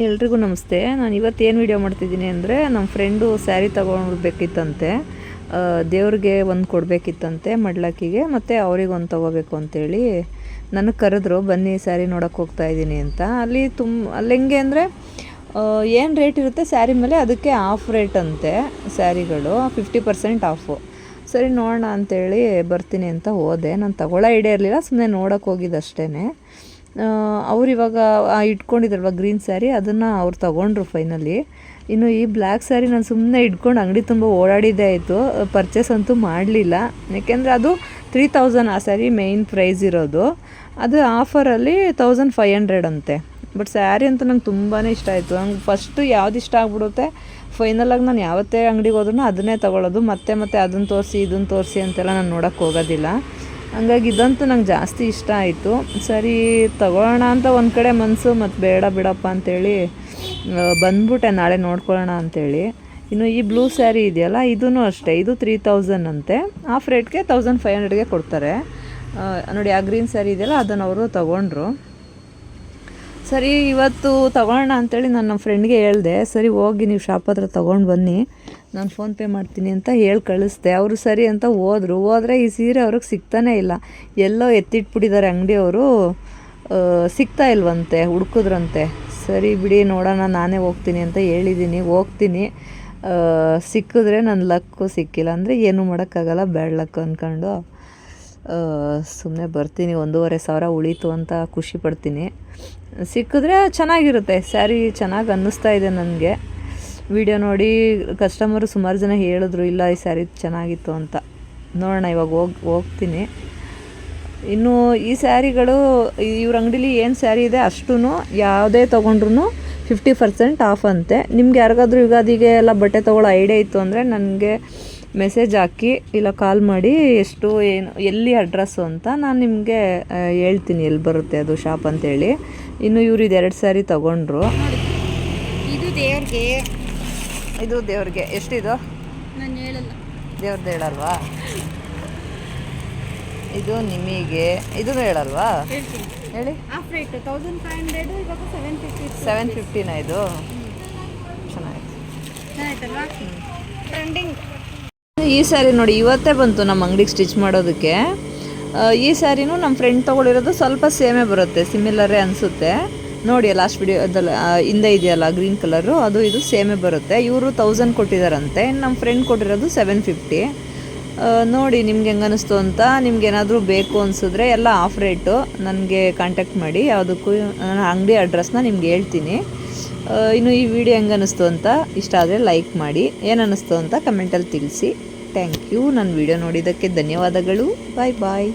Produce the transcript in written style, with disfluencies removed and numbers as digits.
ಎಲ್ರಿಗೂ ನಮಸ್ತೆ. ನಾನು ಇವತ್ತೇನು ವೀಡಿಯೋ ಮಾಡ್ತಿದ್ದೀನಿ ಅಂದರೆ, ನಮ್ಮ ಫ್ರೆಂಡು ಸ್ಯಾರಿ ತೊಗೊಳ್ಬೇಕಿತ್ತಂತೆ. ದೇವ್ರಿಗೆ ಒಂದು ಕೊಡಬೇಕಿತ್ತಂತೆ ಮಡ್ಲಕ್ಕಿಗೆ, ಮತ್ತು ಅವ್ರಿಗೆ ಒಂದು ತೊಗೋಬೇಕು ಅಂತೇಳಿ ನನಗೆ ಕರೆದ್ರು, ಬನ್ನಿ ಸ್ಯಾರಿ ನೋಡೋಕೆ ಹೋಗ್ತಾ ಇದ್ದೀನಿ ಅಂತ. ಅಲ್ಲಿ ಹೆಂಗೆ ಅಂದರೆ ಏನು ರೇಟ್ ಇರುತ್ತೆ ಸ್ಯಾರಿ ಮೇಲೆ, ಅದಕ್ಕೆ ಆಫ್ ರೇಟ್ ಅಂತೆ ಸ್ಯಾರಿಗಳು, 50% ಆಫು. ಸರಿ ನೋಡೋಣ ಅಂಥೇಳಿ ಬರ್ತೀನಿ ಅಂತ ಹೋದೆ. ನಾನು ತಗೊಳ್ಳೋ ಐಡಿಯಾ ಇರಲಿಲ್ಲ, ಸುಮ್ಮನೆ ನೋಡೋಕೆ ಹೋಗಿದ್ದಷ್ಟೇ. ಅವ್ರು ಇವಾಗ ಇಟ್ಕೊಂಡಿದ್ರಲ್ವ ಗ್ರೀನ್ ಸ್ಯಾರಿ, ಅದನ್ನು ಅವ್ರು ತೊಗೊಂಡ್ರು ಫೈನಲಿ. ಇನ್ನು ಈ ಬ್ಲ್ಯಾಕ್ ಸ್ಯಾರಿ ನಾನು ಸುಮ್ಮನೆ ಇಟ್ಕೊಂಡು ಅಂಗಡಿ ತುಂಬ ಓಡಾಡಿದ್ದೇ ಆಯಿತು, ಪರ್ಚೇಸ್ ಅಂತೂ ಮಾಡಲಿಲ್ಲ. ಯಾಕೆಂದರೆ ಅದು 3000 ಆ ಸ್ಯಾರಿ ಮೇಯ್ನ್ ಪ್ರೈಸ್ ಇರೋದು, ಅದು ಆಫರಲ್ಲಿ 1500 ಅಂತೆ. ಬಟ್ ಸ್ಯಾರಿ ಅಂತೂ ನಂಗೆ ತುಂಬಾ ಇಷ್ಟ ಆಯಿತು. ನಂಗೆ ಫಸ್ಟು ಯಾವ್ದು ಇಷ್ಟ ಆಗ್ಬಿಡುತ್ತೆ, ಫೈನಲಾಗಿ ನಾನು ಯಾವತ್ತೇ ಅಂಗಡಿಗೆ ಹೋದ್ರೂ ಅದನ್ನೇ ತೊಗೊಳ್ಳೋದು. ಮತ್ತೆ ಅದನ್ನು ತೋರಿಸಿ ಇದನ್ನು ತೋರಿಸಿ ಅಂತೆಲ್ಲ ನಾನು ನೋಡೋಕ್ಕೆ ಹೋಗೋದಿಲ್ಲ. ಹಂಗಾಗಿ ಇದಂತೂ ನಂಗೆ ಜಾಸ್ತಿ ಇಷ್ಟ ಆಯಿತು. ಸರಿ ತಗೊಳ್ಳೋಣ ಅಂತ ಒಂದು ಕಡೆ ಮನಸ್ಸು, ಮತ್ತು ಬೇಡ ಬಿಡಪ್ಪ ಅಂಥೇಳಿ ಬಂದ್ಬಿಟ್ಟೆ ನಾಳೆ ನೋಡ್ಕೊಳ್ಳೋಣ ಅಂಥೇಳಿ. ಇನ್ನು ಈ ಬ್ಲೂ ಸ್ಯಾರಿ ಇದೆಯಲ್ಲ, ಇದೂ ಅಷ್ಟೇ, ಇದು 3000 ಅಂತೆ, ಆಫ್ ರೇಟ್ಗೆ 1500ಗೆ ಕೊಡ್ತಾರೆ. ನೋಡಿ ಆ ಗ್ರೀನ್ ಸ್ಯಾರಿ ಇದೆಯಲ್ಲ, ಅದನ್ನು ಅವರು ತೊಗೊಂಡ್ರು. ಸರಿ ಇವತ್ತು ತೊಗೊಳ್ಳೋಣ ಅಂಥೇಳಿ ನಾನು ನಮ್ಮ ಫ್ರೆಂಡ್ಗೆ ಹೇಳಿದೆ, ಸರಿ ಹೋಗಿ ನೀವು ಶಾಪ್ ಹತ್ರ ತೊಗೊಂಡು ಬನ್ನಿ, ನಾನು ಫೋನ್ಪೇ ಮಾಡ್ತೀನಿ ಅಂತ ಹೇಳಿ ಕಳಿಸ್ದೆ. ಅವರು ಸರಿ ಅಂತ ಹೋದರೆ ಈ ಸೀರೆ ಅವ್ರಿಗೆ ಸಿಗ್ತಾನೇ ಇಲ್ಲ, ಎಲ್ಲೋ ಎತ್ತಿಟ್ಬಿಟ್ಟಿದ್ದಾರೆ ಅಂಗಡಿಯವರು, ಸಿಗ್ತಾ ಇಲ್ವಂತೆ, ಹುಡುಕಿದ್ರಂತೆ. ಸರಿ ಬಿಡಿ ನೋಡೋಣ, ನಾನೇ ಹೋಗ್ತೀನಿ ಅಂತ ಹೇಳಿದ್ದೀನಿ, ಹೋಗ್ತೀನಿ, ಸಿಕ್ಕಿದ್ರೆ ನನ್ನ ಲಕ್ಕು, ಸಿಕ್ಕಿಲ್ಲ ಅಂದರೆ ಏನೂ ಮಾಡೋಕ್ಕಾಗಲ್ಲ, ಬ್ಯಾಡ್ ಲಕ್ ಅಂದ್ಕೊಂಡು ಸುಮ್ಮನೆ ಬರ್ತೀನಿ. 1500 ಉಳೀತು ಅಂತ ಖುಷಿ ಪಡ್ತೀನಿ. ಸಿಕ್ಕಿದ್ರೆ ಚೆನ್ನಾಗಿರುತ್ತೆ ಸ್ಯಾರಿ, ಚೆನ್ನಾಗಿ ಅನ್ನಿಸ್ತಾ ಇದೆ ನನಗೆ. ವಿಡಿಯೋ ನೋಡಿ ಕಸ್ಟಮರು ಸುಮಾರು ಜನ ಹೇಳಿದ್ರು, ಇಲ್ಲ ಈ ಸ್ಯಾರಿ ಚೆನ್ನಾಗಿತ್ತು ಅಂತ. ನೋಡೋಣ ಇವಾಗ ಹೋಗ್ತೀನಿ. ಇನ್ನು ಈ ಸ್ಯಾರಿಗಳು ಇವ್ರ ಅಂಗಡೀಲಿ ಏನು ಸ್ಯಾರಿ ಇದೆ ಅಷ್ಟೂ ಯಾವುದೇ ತೊಗೊಂಡ್ರು 50% ಆಫ್ ಅಂತೆ. ನಿಮ್ಗೆ ಯಾರಿಗಾದ್ರೂ ಯುಗಾದಿಗೆ ಎಲ್ಲ ಬಟ್ಟೆ ತೊಗೊಳ್ಳೋ ಐಡಿಯಾ ಇತ್ತು ಅಂದರೆ ನನಗೆ ಮೆಸೇಜ್ ಹಾಕಿ, ಇಲ್ಲ ಕಾಲ್ ಮಾಡಿ, ಎಷ್ಟು ಏನು ಎಲ್ಲಿ ಅಡ್ರೆಸ್ಸು ಅಂತ ನಾನು ನಿಮಗೆ ಹೇಳ್ತೀನಿ, ಎಲ್ಲಿ ಬರುತ್ತೆ ಅದು ಶಾಪ್ ಅಂತೇಳಿ. ಇನ್ನು ಇವರು ಇದು 2 ಸ್ಯಾರಿ ತೊಗೊಂಡ್ರು. ಇದು ದೇವ್ರಿಗೆ ಎಷ್ಟಿದು ನಾನು ಹೇಳಲ್ಲ, ದೇವ್ರದ್ದು ಹೇಳಲ್ವಾ? ಇದು ನಿಮಗೆ ಇದನ್ನು ಹೇಳಲ್ವಾ? ಹೇಳಿ. ಆಫ್ ರೇಟ್ 1500, ಇವಾಗ 750 ಇದು ಚೆನ್ನಾಗಿತ್ತಲ್ವಾ? ಟ್ರೆಂಡಿಂಗ್. ಈ ಸ್ಯಾರಿ ನೋಡಿ ಇವತ್ತೇ ಬಂತು ನಮ್ಮ ಅಂಗಡಿಗೆ ಸ್ಟಿಚ್ ಮಾಡೋದಕ್ಕೆ. ಈ ಸ್ಯಾರಿನೂ ನಮ್ಮ ಫ್ರೆಂಡ್ ತೊಗೊಳಿರೋದು ಸ್ವಲ್ಪ ಸೇಮೇ ಬರುತ್ತೆ, ಸಿಮಿಲರೇ ಅನಿಸುತ್ತೆ. ನೋಡಿ ಲಾಸ್ಟ್ ವಿಡಿಯೋದಲ್ಲಿ ಹಿಂದೆ ಇದೆಯಲ್ಲ ಗ್ರೀನ್ ಕಲರು, ಅದು ಇದು ಸೇಮೇ ಬರುತ್ತೆ. ಇವರು 1000 ಕೊಟ್ಟಿದ್ದಾರಂತೆ, ನಮ್ಮ ಫ್ರೆಂಡ್ ಕೊಟ್ಟಿರೋದು 750. ನೋಡಿ ನಿಮ್ಗೆ ಹೆಂಗೆ ಅನ್ನಿಸ್ತು ಅಂತ. ನಿಮ್ಗೆ ಏನಾದರೂ ಬೇಕು ಅನಿಸಿದ್ರೆ ಎಲ್ಲ ಆಫ್ ರೇಟು, ನನಗೆ ಕಾಂಟ್ಯಾಕ್ಟ್ ಮಾಡಿ, ಯಾವುದಕ್ಕೂ ನನ್ನ ಅಂಗಡಿ ಅಡ್ರೆಸ್ನ ನಿಮ್ಗೆ ಹೇಳ್ತೀನಿ. ಇನ್ನು ಈ ವಿಡಿಯೋ ಹೆಂಗೆ ಅನ್ನಿಸ್ತು ಅಂತ, ಇಷ್ಟ ಆದರೆ ಲೈಕ್ ಮಾಡಿ, ಏನು ಅನ್ನಿಸ್ತು ಅಂತ ಕಮೆಂಟಲ್ಲಿ ತಿಳಿಸಿ. Thank you. ನನ್ನ ವಿಡಿಯೋ ನೋಡಿದ್ದಕ್ಕೆ ಧನ್ಯವಾದಗಳು. ಬಾಯ್ ಬಾಯ್.